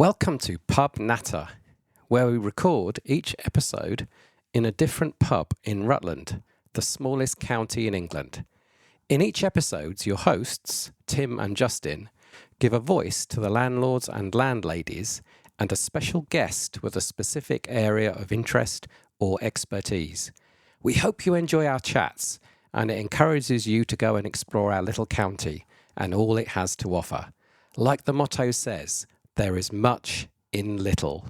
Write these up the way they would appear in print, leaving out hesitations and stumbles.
Welcome to Pub Natter, where we record each episode in a different pub in Rutland, the smallest county in England. In each episode, your hosts, Tim and Justin, give a voice to the landlords and landladies and a special guest with a specific area of interest or expertise. We hope you enjoy our chats and it encourages you to go and explore our little county and all it has to offer. Like the motto says, there is much in little.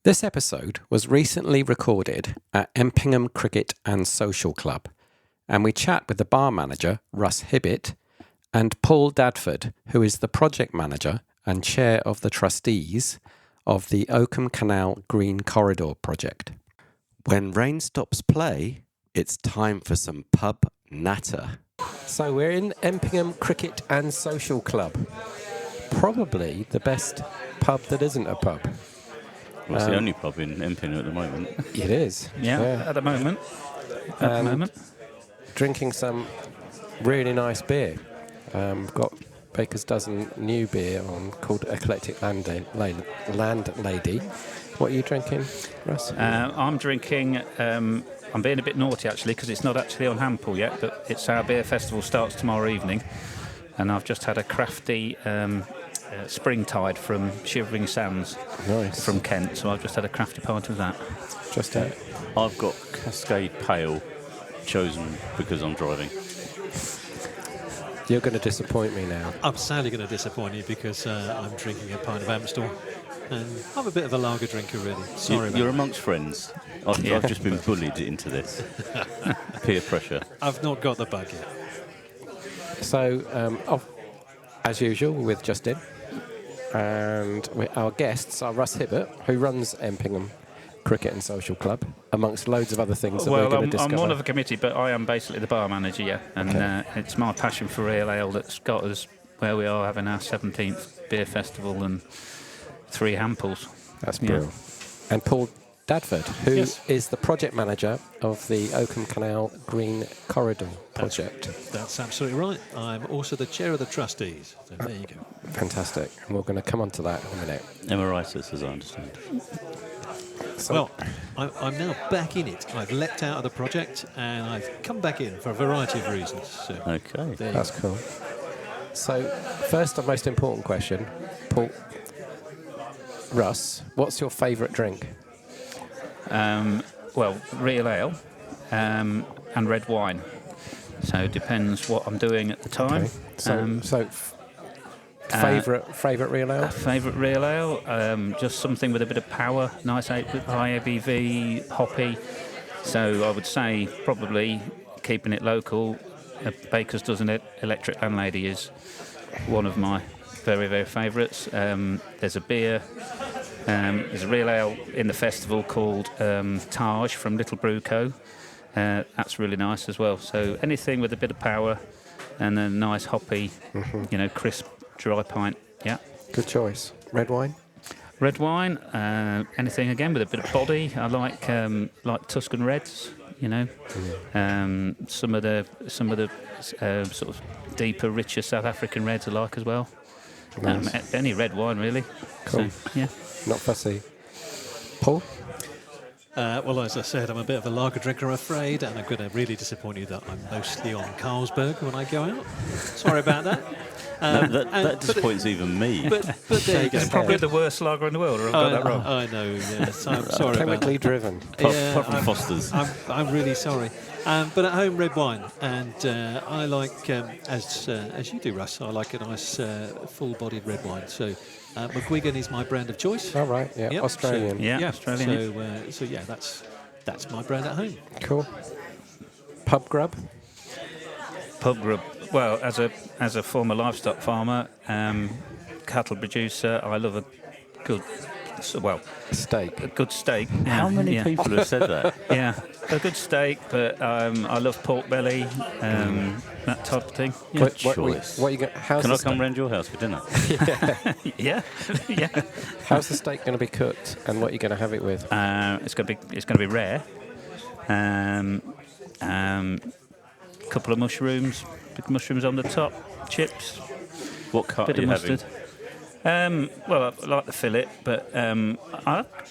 This episode was recently recorded at Empingham Cricket and Social Club, and we chat with the bar manager, Russ Hibbitt, and Paul Dadford, who is the project manager and chair of the trustees of the Oakham Canal Green Corridor project. When rain stops play, it's time for some pub natter. So we're in Empingham Cricket and Social Club. Probably the best pub that isn't a pub. Well, it's the only pub in Empingham at the moment. It is. Yeah, at the moment. Drinking some really nice beer. Got Baker's Dozen new beer on called Eclectic Landlady. What are you drinking, Russ? I'm drinking... I'm being a bit naughty, actually, because it's not actually on Hample yet, but it's our beer festival starts tomorrow evening, and I've just had a crafty Springtide from Shivering Sands from Kent, so I've just had a crafty pint of that. Just it. I've got Cascade Pale, chosen because I'm driving. You're going to disappoint me now. I'm sadly going to disappoint you because I'm drinking a pint of Amstel, and I'm a bit of a lager drinker, really. Sorry about You're that. amongst friends. I've just been bullied into this. Peer pressure. I've not got the bug yet. So, as usual, we're with Justin, and our guests are Russ Hibbitt, who runs Empingham Cricket and Social Club, amongst loads of other things that we're going to discover. I'm one of the committee, but I am basically the bar manager, yeah. And it's my passion for real ale that's got us where we are, having our 17th beer festival and 3 Hamples. That's brilliant. Yeah. And Paul Dadford, who is the project manager of the Oakham Canal Green Corridor project. That's absolutely right. I'm also the chair of the trustees. So there you go. Fantastic. And we're going to come on to that in a minute. Emeritus, as I understand. So, well, I'm now back in it. I've leapt out of the project and I've come back in for a variety of reasons. So okay. That's cool. So, first and most important question, Paul. Russ, what's your favourite drink? Well, real ale and red wine. So it depends what I'm doing at the time. Okay. Favourite real ale? Favourite real ale, just something with a bit of power, nice high ABV, hoppy. So I would say probably keeping it local, Baker's Dozen Electric Landlady is one of my very, very favourites. There's a beer. There's a real ale in the festival called Taj from Little Brew Co. That's really nice as well. So anything with a bit of power and a nice hoppy, crisp, dry pint. Yeah. Good choice. Red wine? Red wine. Anything again with a bit of body. I like Tuscan Reds. Some of the sort of deeper, richer South African Reds I like as well. Nice. Any red wine, really. Cool. So, yeah. Not fussy. Paul? Well, as I said, I'm a bit of a lager drinker, I'm afraid, and I'm going to really disappoint you that I'm mostly on Carlsberg when I go out. Sorry about that. That disappoints even me. But there you go. It's probably the worst lager in the world, or I've got that wrong. I know, yes. I'm sorry about Chemically that. driven. Apart from Foster's. I'm really sorry. But at home, red wine. And I like, as you do, Russ, I like a nice full-bodied red wine. So McGuigan is my brand of choice. All right, yeah. Yep. Australian. Yeah, Australian. So that's my brand at home. Cool. Pub grub? Pub grub. Well, as a former livestock farmer, cattle producer, I love a good steak. A good steak. How many people have said that? Yeah, a good steak, but I love pork belly, that type of thing. Yeah. What are you Can I come round your house for dinner? Yeah. How's the steak going to be cooked, and what are you going to have it with? It's going to be rare. Couple of mushrooms, big mushrooms on the top, chips. What cut bit are you of mustard. Well, I like the fillet, but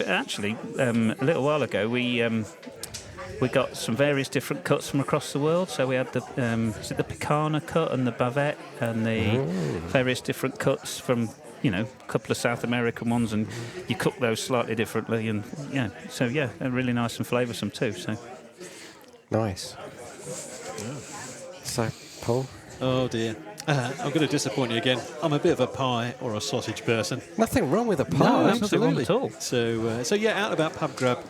actually, a little while ago, we got some various different cuts from across the world. So we had the Picana cut and the Bavette and the various different cuts from, a couple of South American ones, and you cook those slightly differently, and they're really nice and flavoursome too. So Nice. So, Paul? Oh dear. I'm going to disappoint you again. I'm a bit of a pie or a sausage person. Nothing wrong with a pie. No, there's nothing wrong at all. So yeah, out and about pub grub,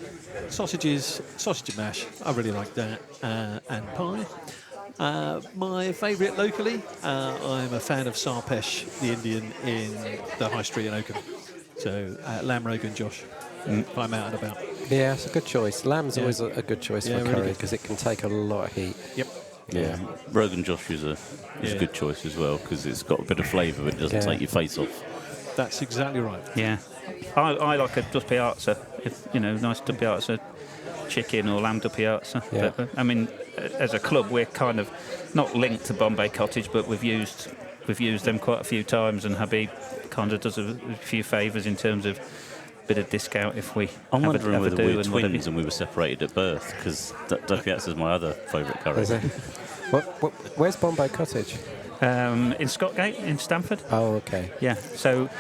sausages, sausage and mash. I really like that, and pie. My favourite locally, I'm a fan of Sarpesh, the Indian in the High Street in Oakham. So lamb rogan Josh, if I'm out and about. Yeah, it's a good choice. Lamb's Yeah. always a good choice Yeah, for really curry good. because it can take a lot of heat. Yep. Yeah, Rogan Josh is a good choice as well because it's got a bit of flavour, but it doesn't Yeah. take your face off. That's exactly right. Yeah, I like a doppiazza. Nice doppiazza chicken or lamb doppiazza. Yeah. But, I mean, as a club, we're kind of not linked to Bombay Cottage, but we've used them quite a few times, and Habib kind of does a few favours in terms of bit of discount if we I'm have wondering a whether do we're and whatever. twins and we were separated at birth because Doppiazza is my other favourite curry. Is it? Where's Bombay Cottage? In Scottgate, in Stamford. Oh, okay. Yeah. So,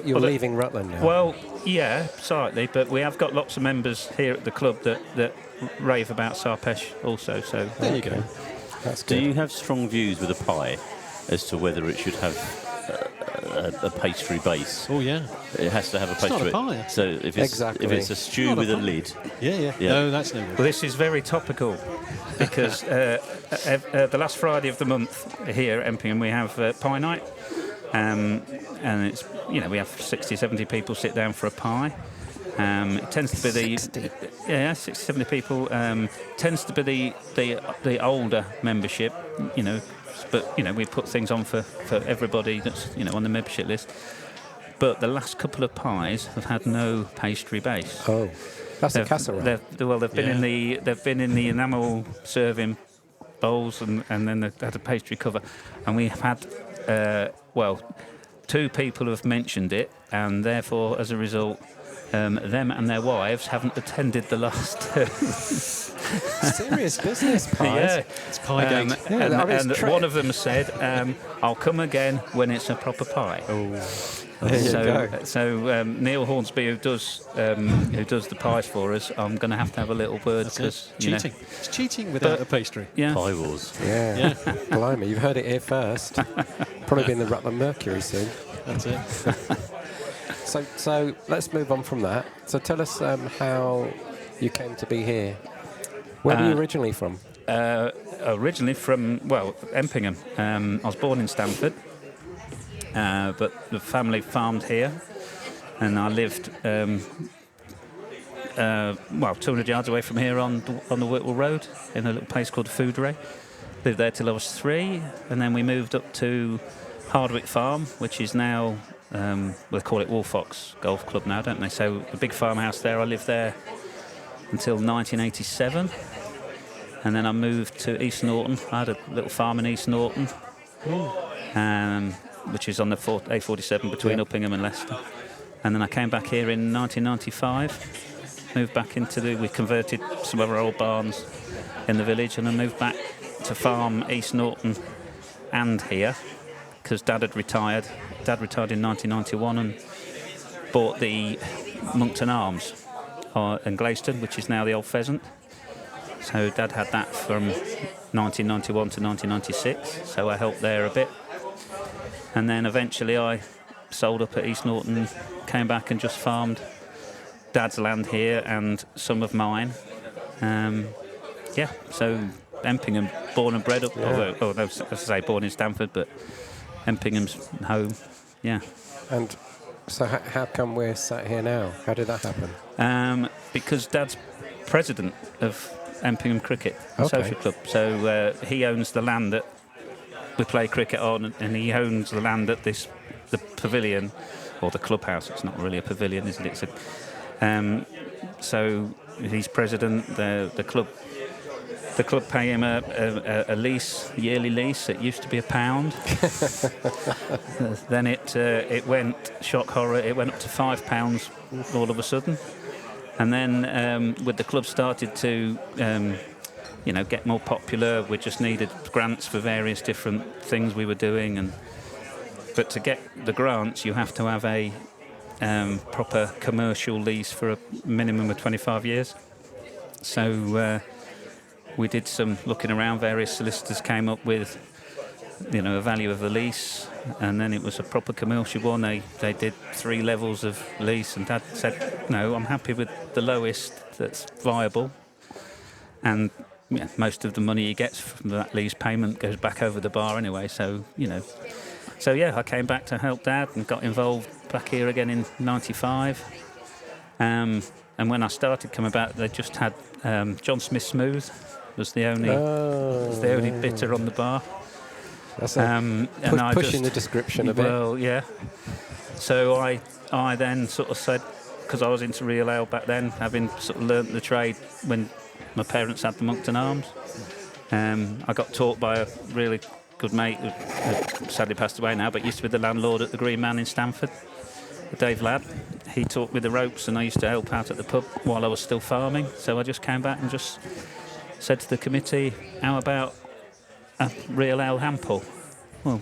You're leaving Rutland now. Well, yeah, slightly, but we have got lots of members here at the club that rave about Sarpesh also. So There you go. That's Do good. you have strong views with a pie as to whether it should have a pastry base? Oh yeah. It has to have a It's pastry. not a pie. So if it's Exactly. a stew Not a with a pie. lid, Yeah. Yeah. No, that's no good. Well, this is very topical because the last Friday of the month here at Empingham we have pie night, and it's we have 60, 70 people sit down for a pie. It tends to be 60. 60, 70 people. Tends to be the older membership, but we put things on for everybody that's on the membership list. But the last couple of pies have had no pastry base. Oh, that's a casserole. They've been in the enamel serving bowls, and then they've had a pastry cover, and we have had two people have mentioned it, and therefore as a result, them and their wives haven't attended the last two. Serious business, pies. Yeah, It's pie gate. Yeah, that is and true. one of them said, "I'll come again when it's a proper pie." There you go. So Neil Hornsby, who does the pies for us, I'm going to have a little word That's because it. Cheating. It's cheating without a pastry. Yeah. pie wars. Yeah. Blimey, you've heard it here first. Probably be in the Rutland Mercury soon. That's it. So let's move on from that. So tell us how you came to be here. Where were you originally from? Originally from Empingham. I was born in Stamford, but the family farmed here, and I lived 200 yards away from here on the Whitwell Road in a little place called Foodray. Lived there till I was 3, and then we moved up to Hardwick Farm, which is now they call it Wolfox Golf Club now, don't they? So the big farmhouse there. I lived there until 1987. And then I moved to East Norton. I had a little farm in East Norton, which is on the A47 between Uppingham and Leicester. And then I came back here in 1995, moved back we converted some of our old barns in the village, and I moved back to farm East Norton and here, because Dad had retired. Dad retired in 1991 and bought the Monkton Arms in Gleyston, which is now the Old Pheasant. So Dad had that from 1991 to 1996, so I helped there a bit. And then eventually I sold up at East Norton, came back and just farmed Dad's land here and some of mine. So Empingham, born and bred up, as I say, born in Stamford, but Empingham's home, yeah. And so how come we're sat here now? How did that happen? Because Dad's president of Empingham Cricket Social Club. So he owns the land that we play cricket on, and he owns the land at the pavilion, or the clubhouse. It's not really a pavilion, is it? So he's president. The club The club pay him a lease, yearly lease. It used to be £1. Then it went, shock horror, it went up to £5 all of a sudden. And then with the club started to get more popular, we just needed grants for various different things we were doing. But to get the grants, you have to have a proper commercial lease for a minimum of 25 years. So we did some looking around. Various solicitors came up with, a value of the lease, and then it was a proper commercial one. They did 3 levels of lease, and Dad said, "No, I'm happy with the lowest that's viable." And most of the money he gets from that lease payment goes back over the bar anyway. So I came back to help Dad and got involved back here again in '95. And when I started coming back, they just had John Smith Smooth was the only bitter on the bar. That's pushing the description a bit. Well, yeah. So I then sort of said, because I was into real ale back then, having sort of learnt the trade when my parents had the Moncton Arms. I got taught by a really good mate who sadly passed away now, but used to be the landlord at the Green Man in Stamford, Dave Ladd. He taught me the ropes, and I used to help out at the pub while I was still farming. So I just came back and just said to the committee, how about a real ale handpull? Well,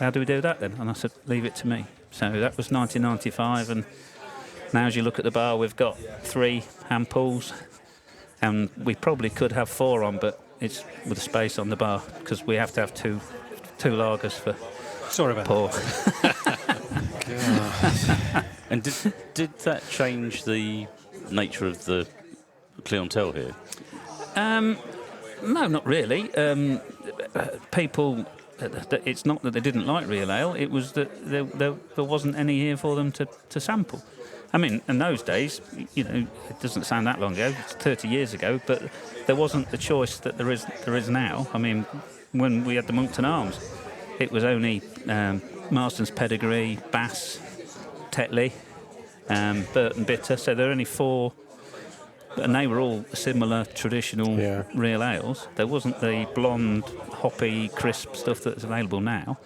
how do we do that then? And I said, leave it to me. So that was 1995, and now as you look at the bar, we've got 3 handpulls, and we probably could have 4 on, but it's with a space on the bar because we have to have two lagers for Sorry about Paul. And did that change the nature of the clientele here? No, not really. People, it's not that they didn't like real ale, it was that there wasn't any here for them to sample. I mean, in those days, it doesn't sound that long ago, it's 30 years ago, but there wasn't the choice that there is now. I mean, when we had the Moncton Arms, it was only Marston's Pedigree, Bass, Tetley, Burton Bitter, so there are only 4, and they were all similar traditional real ales. There wasn't the blonde, hoppy, crisp stuff that's available now.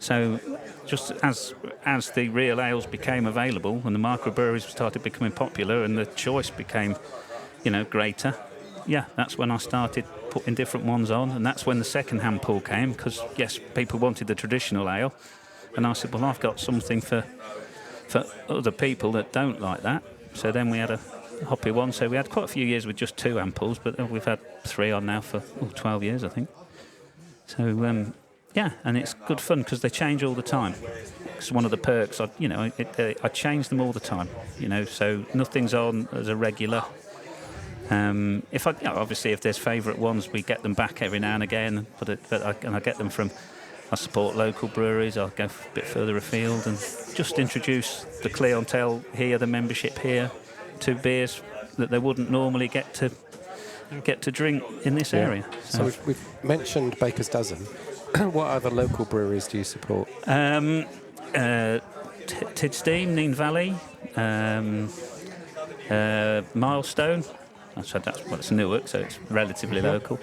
So just as the real ales became available and the microbreweries started becoming popular and the choice became, greater, that's when I started putting different ones on, and that's when the second hand pull came, because yes, people wanted the traditional ale, and I said, well, I've got something for other people that don't like that. So then we had a hoppy one. So we had quite a few years with just 2 ampoules, but we've had 3 on now for 12 years, I think. So and it's good fun because they change all the time. It's one of the perks. I change them all the time. So nothing's on as a regular. Obviously if there's favourite ones, we get them back every now and again. But I get them from. I support local breweries. I'll go a bit further afield and just introduce the clientele here, the membership here, to beers that they wouldn't normally get to drink in this area. So we've mentioned Baker's Dozen. What other local breweries do you support? Tidsteam, Neen Valley, Milestone. That's Newark, so it's relatively local.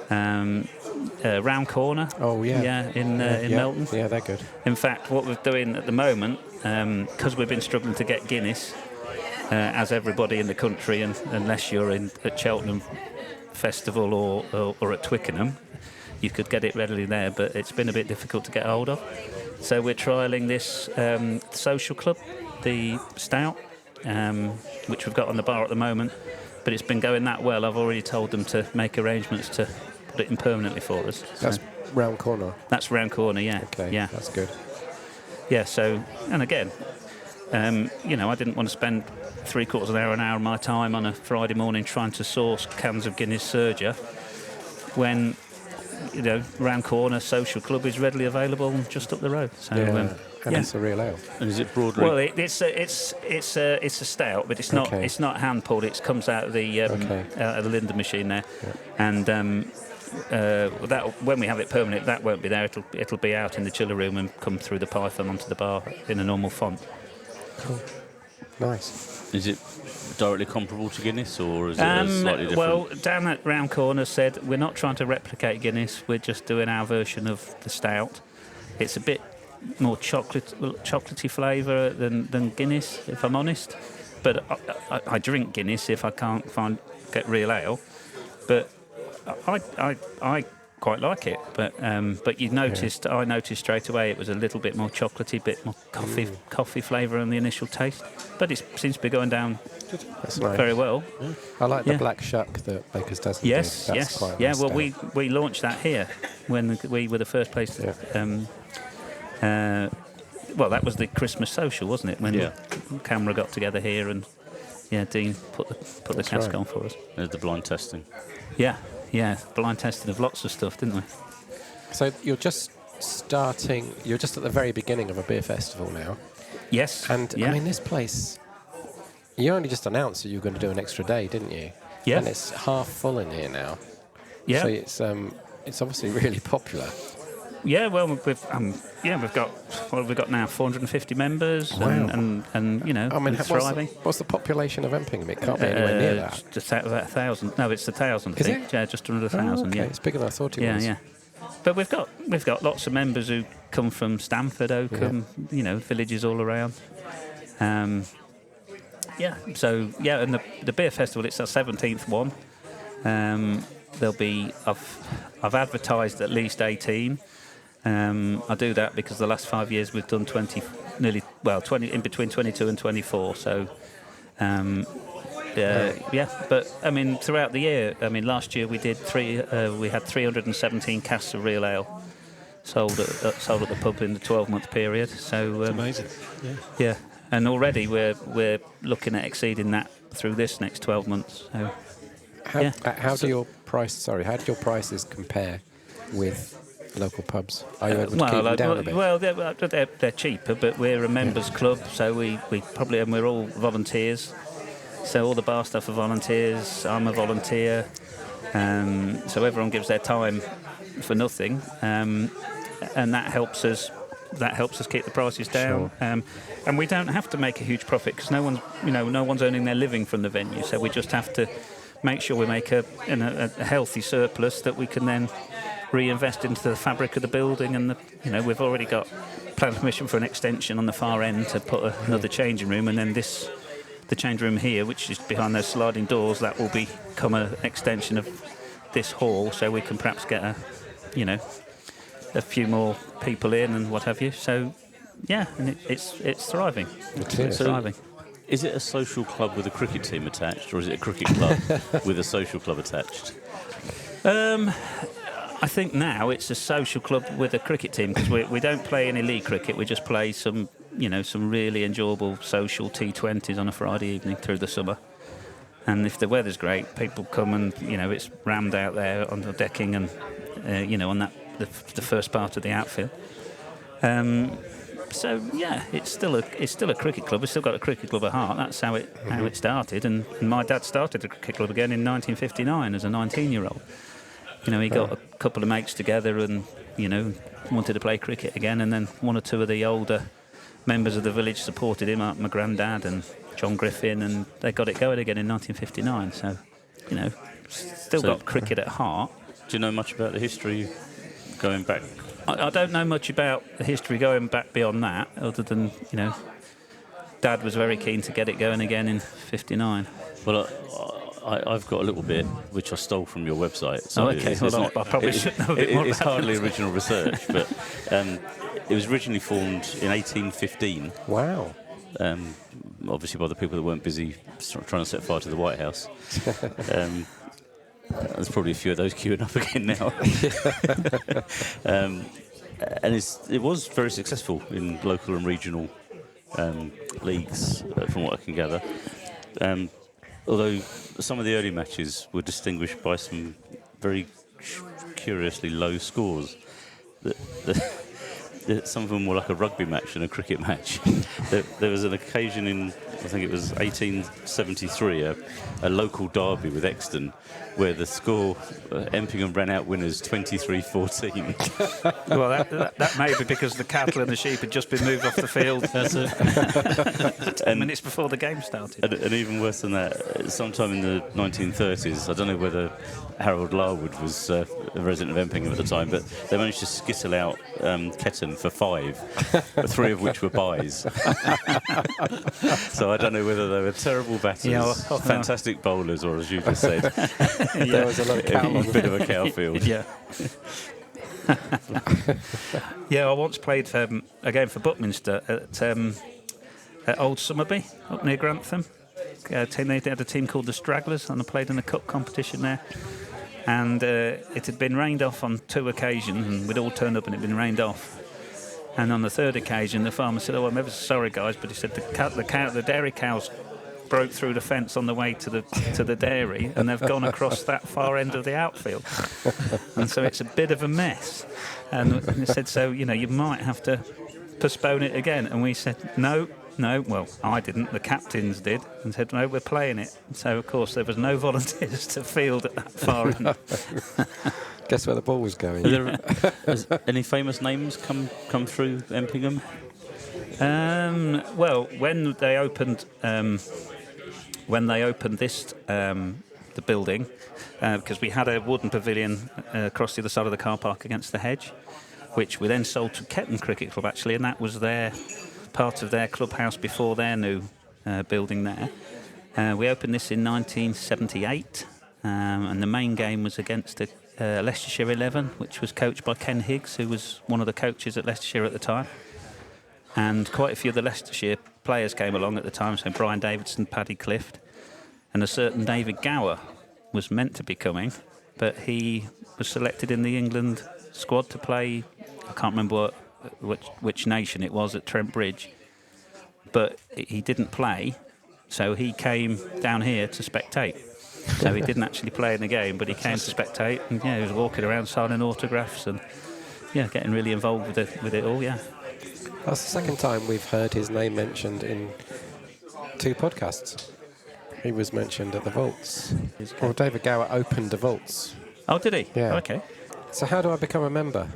Round Corner. Oh yeah. In Melton. Yeah, they're good. In fact, what we're doing at the moment, because we've been struggling to get Guinness, as everybody in the country, and unless you're at Cheltenham Festival or at Twickenham, you could get it readily there, but it's been a bit difficult to get hold of. So we're trialling this Social Club, the stout, which we've got on the bar at the moment, but it's been going that well. I've already told them to make arrangements to put it in permanently for us. That's Round Corner? That's Round Corner, yeah. Okay, yeah. That's good. Yeah, so, and again, I didn't want to spend 3/4 of an hour of my time on a Friday morning trying to source cans of Guinness Surger when, Round Corner Social Club is readily available just up the road. So, and it's a real ale. And is it broadly? Well, it's a stout, but it's not it's not hand pulled. It comes out of the Linder machine there, and that when we have it permanent, that won't be there. It'll be out in the chiller room and come through the python onto the bar in a normal font. Cool. Nice. Is it directly comparable to Guinness, or is it slightly different? Well, Dan at Round Corner said we're not trying to replicate Guinness. We're just doing our version of the stout. It's a bit more chocolatey flavour than Guinness, if I'm honest. But I drink Guinness if I can't get real ale. But I quite like it. But I noticed straight away it was a little bit more chocolatey, bit more coffee flavour on the initial taste. But it seems to be going down That's nice. very well. I like the black shuck that Baker's does. Yes, That's yes. quite a Yeah, nice well, stout. we launched that here when we were the first place to... well, that was the Christmas social, wasn't it? When the camera got together here and Dean put the cask on for us. There's the blind testing. Yeah, blind testing of lots of stuff, didn't we? So you're just starting. You're just at the very beginning of a beer festival now, Yes. and yeah. I mean this place. You only just announced that you were going to do an extra day, didn't you? Yeah. And it's half full in here now. Yeah. So it's obviously really popular. Yeah, well, we've got now 450 members, Wow. and you know, I mean, it's thriving. what's the population of Empingham? It can't be anywhere near that. Just about 1,000. No, it's 1,000. I Is think. it? Yeah, just under 1,000. Okay, Yeah. it's bigger than I thought it Yeah, was. yeah. But we've got lots of members who come from Stamford, Oakham, you know, villages all around. So and the beer festival, it's our 17th one. There'll be I've advertised at least 18. I do that because the last 5 years we've done 20 in between 22 and 24. So. But I mean, throughout the year, I mean, last year we did we had 317 casks of real ale sold at the pub in the 12-month period. So Amazing. yeah, and already we're looking at exceeding that through this next 12 months. So, How do your prices compare with local pubs? Are you able to keep them down a bit? Well, they're cheaper, but we're a members club, so we probably, and we're all volunteers. So all the bar staff are volunteers. I'm a volunteer. So everyone gives their time for nothing, and that helps us. That helps us keep the prices down. Sure. And we don't have to make a huge profit because no one's earning their living from the venue. So we just have to make sure we make a healthy surplus that we can then reinvest into the fabric of the building. And we've already got planning permission for an extension on the far end to put another changing room, and then the change room here, which is behind those sliding doors, that will become an extension of this hall, so we can perhaps get a few more people in and what have you. So, yeah, and it's thriving. It's thriving. Is it a social club with a cricket team attached, or is it a cricket club with a social club attached? I think now it's a social club with a cricket team because we don't play any league cricket. We just play some really enjoyable social T20s on a Friday evening through the summer. And if the weather's great, people come and it's rammed out there on the decking and on that the first part of the outfield. So yeah, it's still a cricket club. We've still got a cricket club at heart. That's how it started. And my dad started a cricket club again in 1959 as a 19-year-old. He got a couple of mates together and wanted to play cricket again. And then one or two of the older members of the village supported him, like my granddad and John Griffin, and they got it going again in 1959. So still got cricket at heart. Do you know much about the history going back? I don't know much about the history going back beyond that, other than, Dad was very keen to get it going again in 59. Well, I've got a little bit which I stole from your website. So okay. I probably should know a bit more It's about hardly it. original research, but it was originally formed in 1815. Wow. Obviously by the people that weren't busy trying to set fire to the White House. There's probably a few of those queuing up again now. And it was very successful in local and regional leagues, from what I can gather. Although some of the early matches were distinguished by some very curiously low scores. Some of them were like a rugby match and a cricket match. There was an occasion in I think it was 1873, a local derby with Exton, where the score, Empingham ran out winners 23-14. Well, that may be because the cattle and the sheep had just been moved off the field. That's it. 10 minutes before the game started. And even worse than that, sometime in the 1930s, I don't know whether Harold Larwood was a resident of Empingham at the time, but they managed to skittle out Ketton for 5, 3 of which were byes. So I don't know whether they were terrible batters, fantastic bowlers, or as you just said, there was a lot of cow a bit of a cow field. Yeah. Yeah, I once played a game for Buckminster at Old Summerby, up near Grantham. They had a team called the Stragglers, and I played in a cup competition there. And it had been rained off on 2 occasions, and we'd all turned up and it had been rained off. And on the 3rd occasion, the farmer said, "Oh, I'm ever so sorry, guys," but he said the dairy cows broke through the fence on the way to the dairy, and they've gone across that far end of the outfield, and so it's a bit of a mess. And he said, "So you might have to postpone it again." And we said, "No. Well, I didn't. The captains did, and said, "No, we're playing it." And so of course there was no volunteers to field at that far end. Guess where the ball was going? Has any famous names come through Empingham? Well, when they opened this the building, because we had a wooden pavilion across the other side of the car park against the hedge, which we then sold to Ketton Cricket Club actually, and that was part of their clubhouse before their new building there. We opened this in 1978, and the main game was against Leicestershire 11, which was coached by Ken Higgs, who was one of the coaches at Leicestershire at the time. And quite a few of the Leicestershire players came along at the time, so Brian Davidson, Paddy Clift, and a certain David Gower was meant to be coming, but he was selected in the England squad to play, I can't remember which nation it was, at Trent Bridge, but he didn't play, so he came down here to spectate. So he didn't actually play in the game, but he came to spectate, and he was walking around signing autographs and getting really involved with it all. That's the second time we've heard his name mentioned in 2 podcasts. He was mentioned at the Vaults. Well, David Gower opened the Vaults. Oh, did he? Yeah. Oh, okay. So how do I become a member?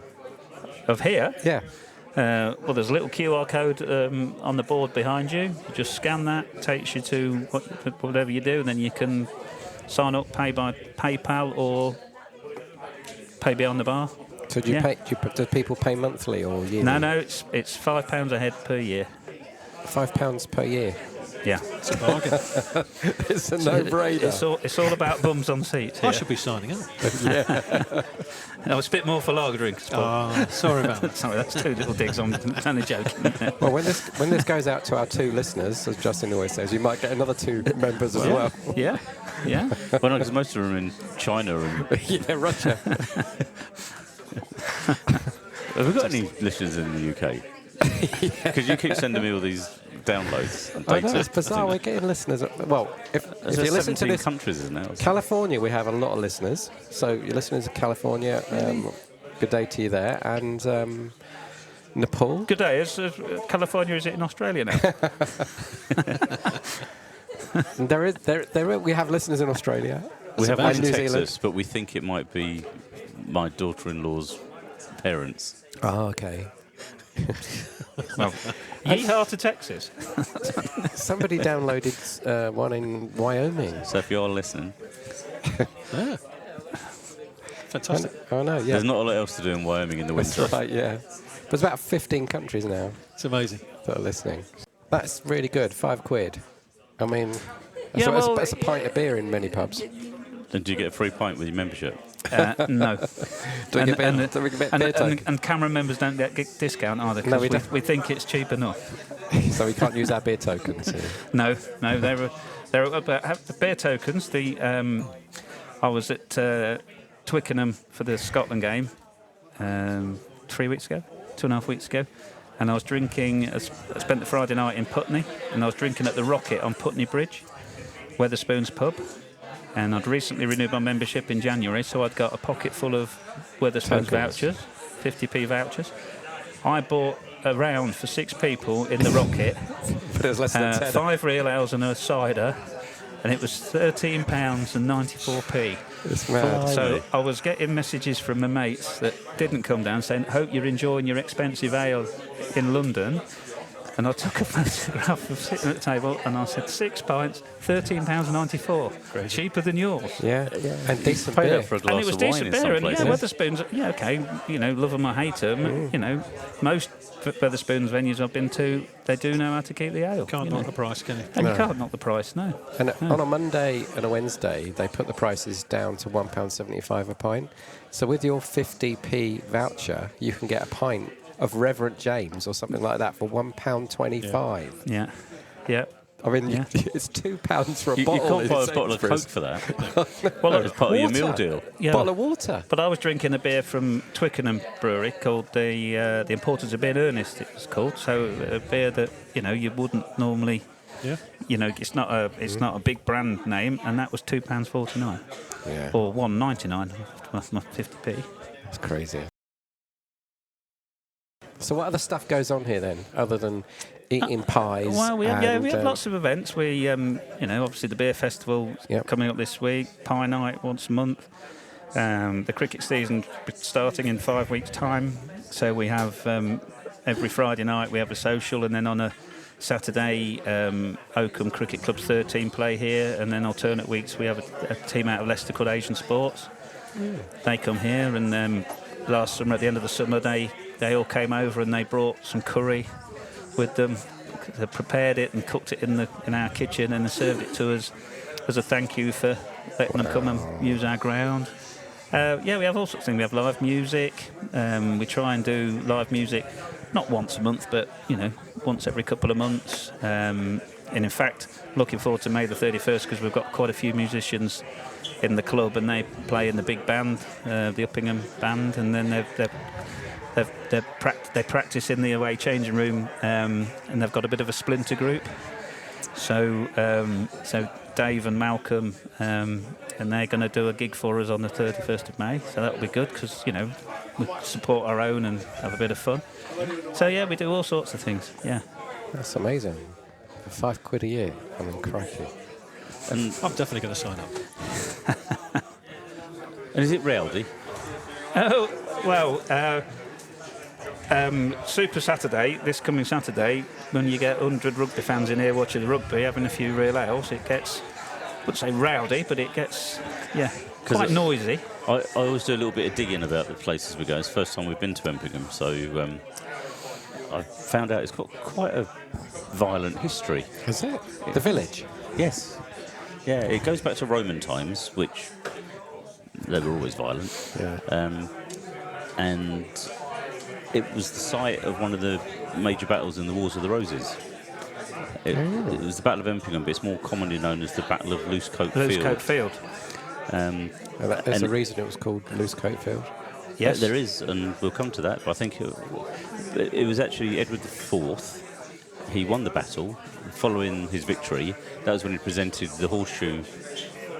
Of here? Yeah. Well, there's a little QR code on the board behind you. Just scan that, takes you to whatever you do, and then you can sign up, pay by PayPal or pay beyond the bar. So do do people pay monthly or yearly? No, it's £5 a head per year. £5 per year. Yeah, It's a bargain. It's a no-brainer. It's all about bums on seats here. I should be signing up. No, it's a bit more for lager drinkers. Sorry about that. Sorry, that's 2 little digs. I'm only joking. Well, when this goes out to our 2 listeners, as Justin always says, you might get another 2 members as well. Yeah. Well, no, because most of them are in China and Yeah, Russia. Have we got any listeners in the UK? Because you keep sending me all these downloads and I data. know, it's bizarre. We're getting listeners. Well, if you listen to this, countries is now. California, we have a lot of listeners. So your listeners in California, good day to you there. And Nepal. Good day. Is California? Is it in Australia now? We have listeners in Australia. We have one in New Texas, Zealand. but we think it might be my daughter-in-law's parents. Oh, okay. Well, yeehaw to Texas. Somebody downloaded one in Wyoming. So if you're listening, Fantastic. Oh no, yeah. there's not a lot else to do in Wyoming in the winter. That's right, yeah. There's about 15 countries now It's amazing. that are listening. That's really good. £5. I mean, Yeah, well, that's a pint of beer in many pubs. And do you get a free pint with your membership? No. Do we get beer token? And camera members don't get discount either. No, we 'cause don't. we think it's cheap enough. So we can't use our beer tokens. No, they're the beer tokens. I was at Twickenham for the Scotland game 3 weeks ago, 2.5 weeks ago, and I was drinking. I spent the Friday night in Putney, and I was drinking at the Rocket on Putney Bridge, Wetherspoon's pub. And I'd recently renewed my membership in January, so I'd got a pocket full of Wetherspoon's vouchers, 50p vouchers. I bought a round for 6 people in the Rocket was less than 10. 5 real ales and a cider, and it was £13.94. It's mad. So I was getting messages from my mates that didn't come down saying, "Hope you're enjoying your expensive ale in London." And I took a photograph of sitting at the table, and I said, 6 pints, £13.94, cheaper than yours. Yeah, and decent Pay beer. that for a And glass it was of wine decent in beer, some and places. Weatherspoons, okay, love them or hate them, most Weatherspoons venues I've been to, they do know how to keep the ale. Can't knock the price, can you? And you can't knock the price, no. And on a Monday and a Wednesday, they put the prices down to £1.75 a pint. So with your 50p voucher, you can get a pint of Reverend James or something like that for £1.25. Yeah. I mean, Yeah. it's £2 for a You bottle. can't buy a bottle of Coke Sainsbury's. for that. Well, It's part of your meal deal. yeah. Bottle of water. But I was drinking a beer from Twickenham Brewery called the Importance of Being Earnest, it was called. So a beer that, you wouldn't normally... Yeah. It's not a big brand name, and that was £2.49 Yeah, or £1.99 with my 50p. it's crazy. So what other stuff goes on here then, other than eating pies? Well, we have and, lots of events. We, obviously the beer festival Yep. coming up this week, pie night once a month. The cricket season starting in 5 weeks' time. So we have every Friday night we have a social, and then on a Saturday, Oakham Cricket Club's 13 play here, and then alternate weeks we have a team out of Leicester called Asian Sports. They come here, and last summer, at the end of the summer, they all came over and they brought some curry with them. They prepared it and cooked it in our kitchen, and they served it to us as a thank you for letting them come and use our ground. We have all sorts of things. We have live music. We try and do live music, not once a month, but once every couple of months. And in fact, looking forward to May the 31st because we've got quite a few musicians in the club, and they play in the big band, the Empingham band, and then they practice in the away changing room, and they've got a bit of a splinter group. So Dave and Malcolm, and they're going to do a gig for us on the 31st of May. So that'll be good because we support our own and have a bit of fun. So yeah, we do all sorts of things. Yeah, That's amazing. For £5 a year, I mean, crikey. And I'm definitely going to sign up. is it rowdy? Oh, well, Super Saturday, this coming Saturday, when you get 100 rugby fans in here watching the rugby, having a few real ales, it gets, I wouldn't say rowdy, but it gets, quite noisy. I always do a little bit of digging about the places we go. It's the first time we've been to Empingham, so I found out it's got quite a violent history. Is it? The village? Yes. Yeah, it goes back to Roman times, which they were always violent. Yeah. And it was the site of one of the major battles in the Wars of the Roses. It was the Battle of Empingham, but it's more commonly known as the Battle of Loosecoat Field. Loosecoat Field. There's a reason it was called Loosecoat Field. Yes. There is, and we'll come to that, but I think it was actually Edward IV. He won the battle. Following his victory, that was when he presented the horseshoe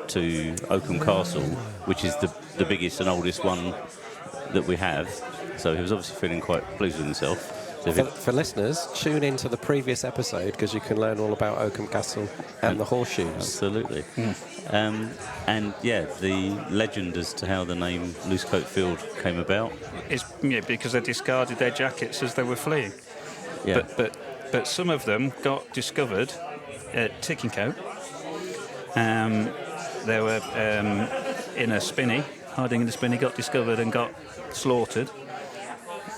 to Oakham Castle, which is the biggest and oldest one that we have. So he was obviously feeling quite pleased with himself. So For listeners, tune into the previous episode because you can learn all about Oakham Castle and the horseshoes. Absolutely. And the legend as to how the name Loosecoat Field came about. It's because they discarded their jackets as they were fleeing. Yeah. But some of them got discovered at Tickencote. They were in a spinney, hiding in a spinney, got discovered and got slaughtered.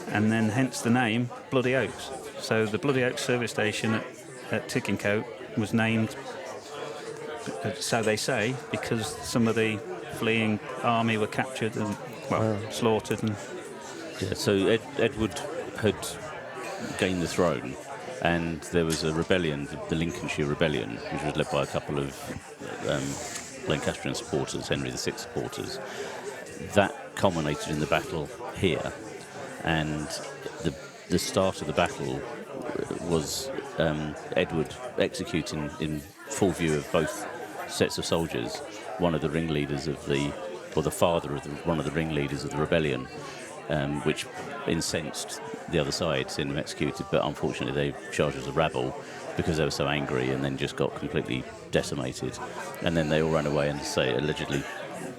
And then hence the name Bloody Oaks. So the Bloody Oaks service station at Tickencote was named, so they say, because some of the fleeing army were captured and slaughtered. And so Edward had gained the throne, and there was a rebellion, the Lincolnshire Rebellion, which was led by a couple of Lancastrian supporters, Henry VI supporters. That culminated in the battle here, and the start of the battle was Edward executing in full view of both sets of soldiers one of the ringleaders of the father of one of the ringleaders of the rebellion, which incensed the other side, seeing them executed, but unfortunately they charged as a rabble because they were so angry, and then just got completely decimated. And then they all ran away and say allegedly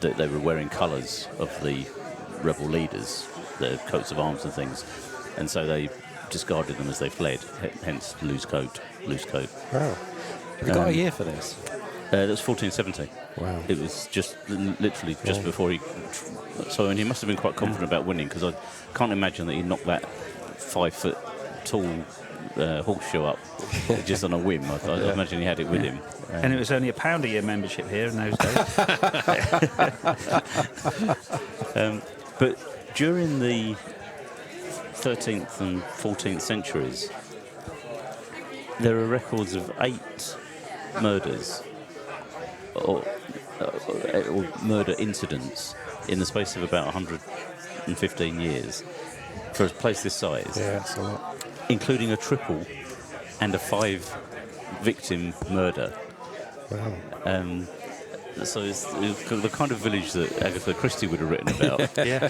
that they were wearing colours of the rebel leaders, their coats of arms and things, and so they discarded them as they fled. Hence, loose coat. Wow. We got a year for this. That was 1470. Wow. It was just literally just before he. So, and he must have been quite confident about winning, because I can't imagine that he knocked that 5 foot tall horseshoe up just on a whim. I imagine he had it with him. And it was only £1 a year membership here in those days. But during the 13th and 14th centuries, there are records of 8 murders or murder incidents in the space of about 115 years for a place this size. Yeah, that's a lot. Including a triple and a 5-victim murder. Wow. So it's the kind of village that Agatha Christie would have written about. Yeah.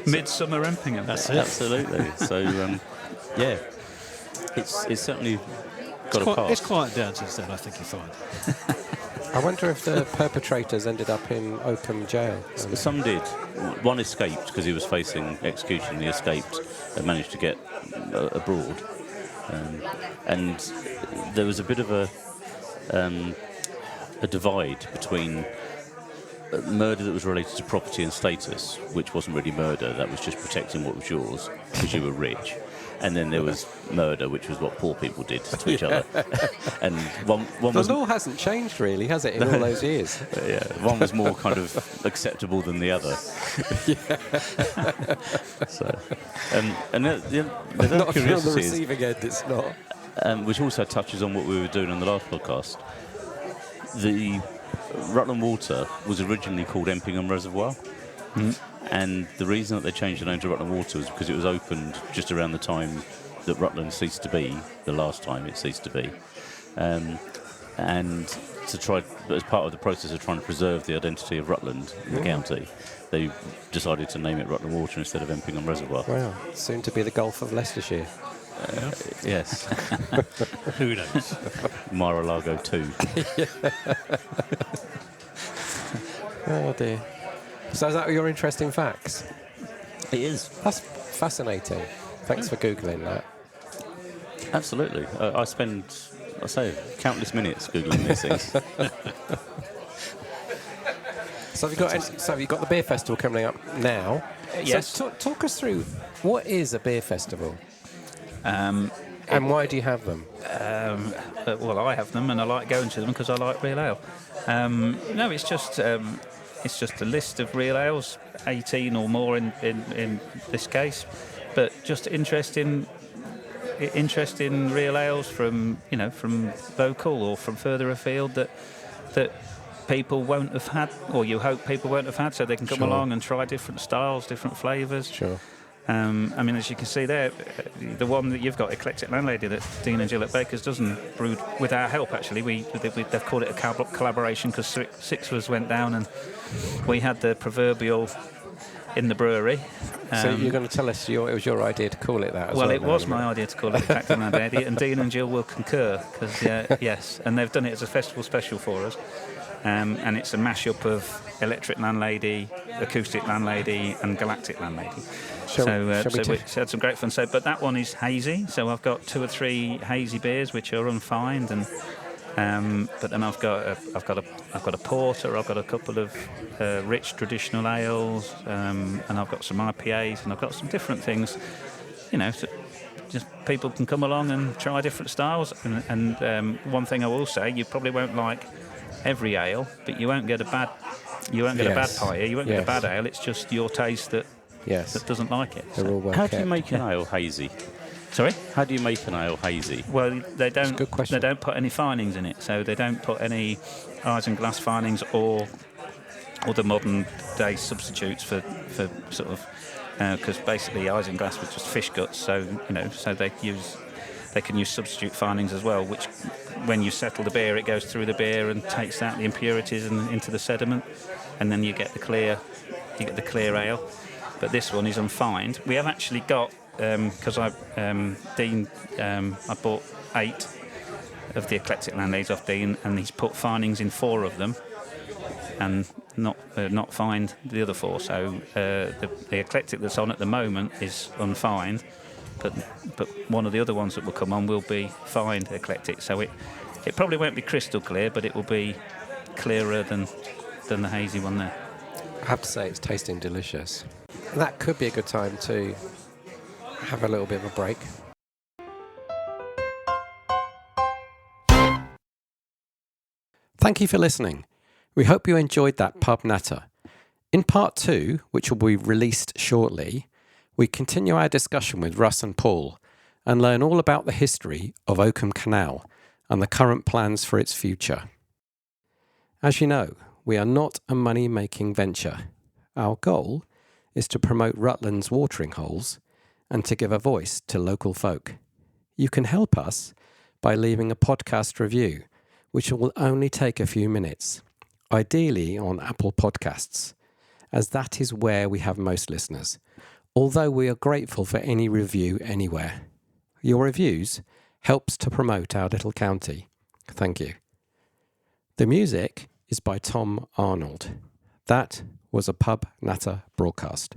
Midsummer Empingham. That's it. Absolutely. So, yeah, it's certainly got a pass. It's quieted down since then, I think you find. I wonder if the perpetrators ended up in Oakham jail. Some did. One escaped because he was facing execution. He escaped and managed to get abroad. And there was a bit of a divide between murder that was related to property and status, which wasn't really murder, that was just protecting what was yours because you were rich. And then there was murder, which was what poor people did to each other. And one The was law hasn't changed really, has it, in all those years? yeah, one was more kind of acceptable than the other. So, and the other Not if you're on the curiosity is, receiving end, it's not. which also touches on what we were doing on the last podcast. The Rutland Water was originally called Empingham Reservoir, and the reason that they changed the name to Rutland Water was because it was opened just around the time that Rutland ceased to be, the last time it ceased to be, and to try, as part of the process of trying to preserve the identity of Rutland in the county, they decided to name it Rutland Water instead of Empingham Reservoir. Wow, soon to be the Gulf of Leicestershire. Yes. Who knows? Mar-a-Lago 2. Oh dear. So is that your interesting facts? It is. That's fascinating. Thanks for Googling that. Absolutely. I spend, I say, countless minutes Googling these things. So have you got the beer festival coming up now? Yes. So talk us through, what is a beer festival? And why do you have them? Well, I have them, and I like going to them because I like real ale. No, it's just a list of real ales, 18 or more in this case, but just interesting real ales from local or from further afield that people won't have had, or you hope people won't have had, so they can come along and try different styles, different flavours. Sure. I mean, as you can see there, the one that you've got, Eclectic Landlady, that Dean and Jill at Baker's Dozen brewed with our help, actually. They've called it a collaboration because six of us went down and we had the proverbial in the brewery. So you're going to tell us it was your idea to call it that as well? Well, it was my idea to call it Eclectic Landlady, and Dean and Jill will concur, because, yes, and they've done it as a festival special for us. And it's a mashup of Electric Landlady, Acoustic Landlady, and Galactic Landlady. So we had some great fun. But that one is hazy. So I've got 2 or 3 hazy beers which are unfined, and but then I've got a porter. I've got a couple of rich traditional ales, and I've got some IPAs, and I've got some different things. So just people can come along and try different styles. And one thing I will say, you probably won't like every ale, but you won't get a bad pie here. You won't get a bad ale. It's just your taste that doesn't like it. They're all well How kept. do you make an ale hazy? Sorry? How do you make an ale hazy? Well, they don't. Good question. They don't put any finings in it, so they don't put any isinglass finings or the modern day substitutes for sort of because basically isinglass was just fish guts, so so they can use substitute finings as well, which when you settle the beer, it goes through the beer and takes out the impurities and into the sediment, and then you get the clear ale. But this one is unfined. We have actually got because Dean, I bought 8 of the eclectic landladies off Dean, and he's put finings in 4 of them, and not fined the other 4. So the eclectic that's on at the moment is unfined, but one of the other ones that will come on will be fined eclectic. So it probably won't be crystal clear, but it will be clearer than the hazy one there. I have to say it's tasting delicious. And that could be a good time to have a little bit of a break. Thank you for listening. We hope you enjoyed that pub natter. In part 2, which will be released shortly, we continue our discussion with Russ and Paul and learn all about the history of Oakham Canal and the current plans for its future. As you know, we are not a money-making venture. Our goal is to promote Rutland's watering holes and to give a voice to local folk. You can help us by leaving a podcast review, which will only take a few minutes, ideally on Apple Podcasts, as that is where we have most listeners, although we are grateful for any review anywhere. Your reviews helps to promote our little county. Thank you. The music is by Tom Arnold. That was a Pub Natter broadcast.